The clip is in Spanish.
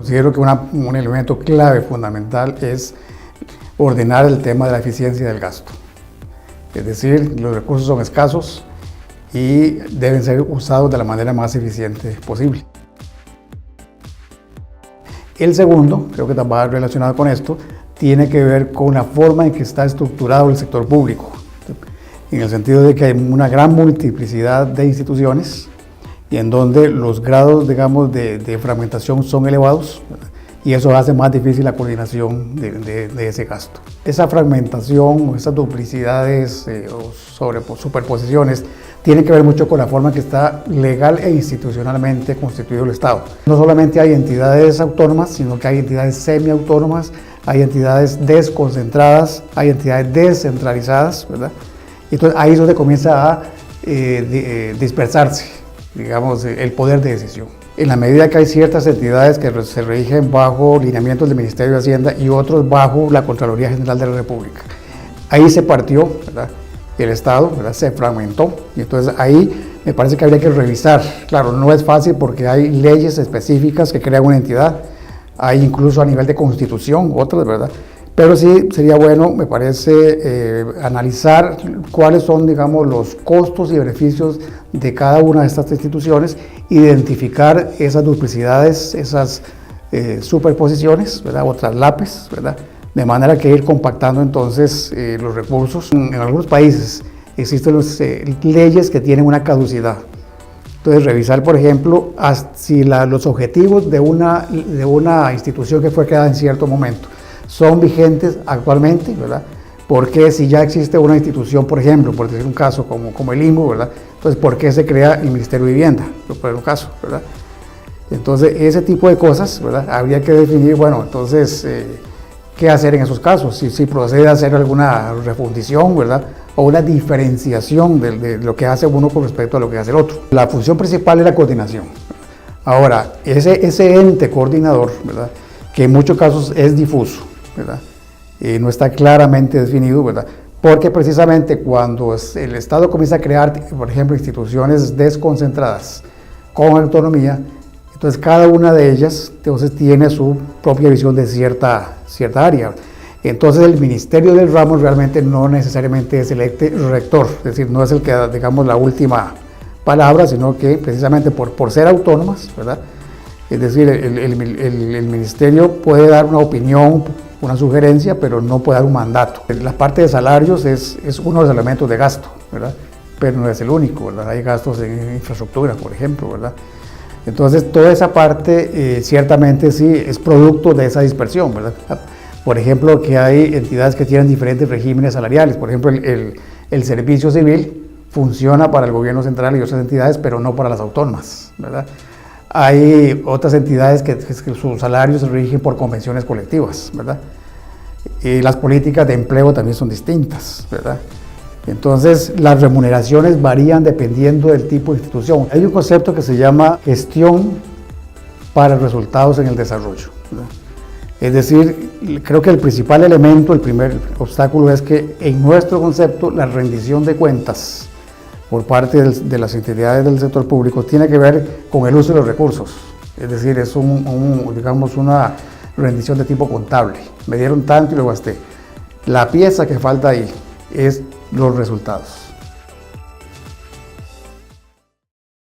Considero que un elemento clave, fundamental, es ordenar el tema de la eficiencia del gasto. Es decir, los recursos son escasos y deben ser usados de la manera más eficiente posible. El segundo, creo que va relacionado con esto, tiene que ver con la forma en que está estructurado el sector público, en el sentido de que hay una gran multiplicidad de instituciones y en donde los grados, digamos, de fragmentación son elevados, y eso hace más difícil la coordinación de ese gasto. Esa fragmentación o esas duplicidades o superposiciones tienen que ver mucho con la forma en que está legal e institucionalmente constituido el Estado. No solamente hay entidades autónomas, sino que hay entidades semiautónomas, hay entidades desconcentradas, hay entidades descentralizadas, ¿verdad? Entonces ahí es donde comienza a dispersarse, digamos, el poder de decisión. En la medida que hay ciertas entidades que se rigen bajo lineamientos del Ministerio de Hacienda y otros bajo la Contraloría General de la República, ahí se partió, ¿verdad?, el Estado, ¿verdad?, se fragmentó, y entonces ahí me parece que habría que revisar. Claro, no es fácil porque hay leyes específicas que crean una entidad, hay incluso a nivel de constitución otras, ¿verdad?, pero sí sería bueno, me parece, analizar cuáles son, digamos, los costos y beneficios de cada una de estas instituciones, identificar esas duplicidades, esas superposiciones, ¿verdad?, o traslapes, ¿verdad?, de manera que ir compactando entonces los recursos. En algunos países existen leyes que tienen una caducidad. Entonces, revisar, por ejemplo, si los objetivos de una institución que fue creada en cierto momento son vigentes actualmente, ¿verdad? Porque si ya existe una institución, por ejemplo, por decir un caso como el INBU, ¿verdad?, entonces, ¿por qué se crea el Ministerio de Vivienda? Por un caso, ¿verdad? Entonces, ese tipo de cosas, ¿verdad?, habría que definir, bueno, entonces, ¿qué hacer en esos casos? Si procede a hacer alguna refundición, ¿verdad?, o una diferenciación de lo que hace uno con respecto a lo que hace el otro. La función principal es la coordinación. Ahora, ese ente coordinador, ¿verdad?, que en muchos casos es difuso, ¿verdad?, no está claramente definido, ¿verdad?, porque precisamente cuando el Estado comienza a crear, por ejemplo, instituciones desconcentradas con autonomía, entonces cada una de ellas entonces tiene su propia visión de cierta área. Entonces el Ministerio del Ramo realmente no necesariamente es el ente rector, es decir, no es el que da, digamos, la última palabra, sino que precisamente por ser autónomas, ¿verdad?, es decir, el Ministerio puede dar una opinión, una sugerencia, pero no puede dar un mandato. La parte de salarios es uno de los elementos de gasto, ¿verdad?, pero no es el único, ¿verdad? Hay gastos en infraestructura, por ejemplo, ¿verdad? Entonces, toda esa parte ciertamente sí es producto de esa dispersión, ¿verdad? Por ejemplo, que hay entidades que tienen diferentes regímenes salariales. Por ejemplo, el servicio civil funciona para el gobierno central y otras entidades, pero no para las autónomas, ¿verdad? Hay otras entidades que sus salarios se rigen por convenciones colectivas, ¿verdad? Y las políticas de empleo también son distintas, ¿verdad? Entonces, las remuneraciones varían dependiendo del tipo de institución. Hay un concepto que se llama gestión para resultados en el desarrollo, ¿verdad? Es decir, creo que el principal elemento, el primer obstáculo es que en nuestro concepto la rendición de cuentas por parte de las entidades del sector público tiene que ver con el uso de los recursos. Es decir, es digamos, una rendición de tipo contable. Me dieron tanto y lo gasté. La pieza que falta ahí es los resultados.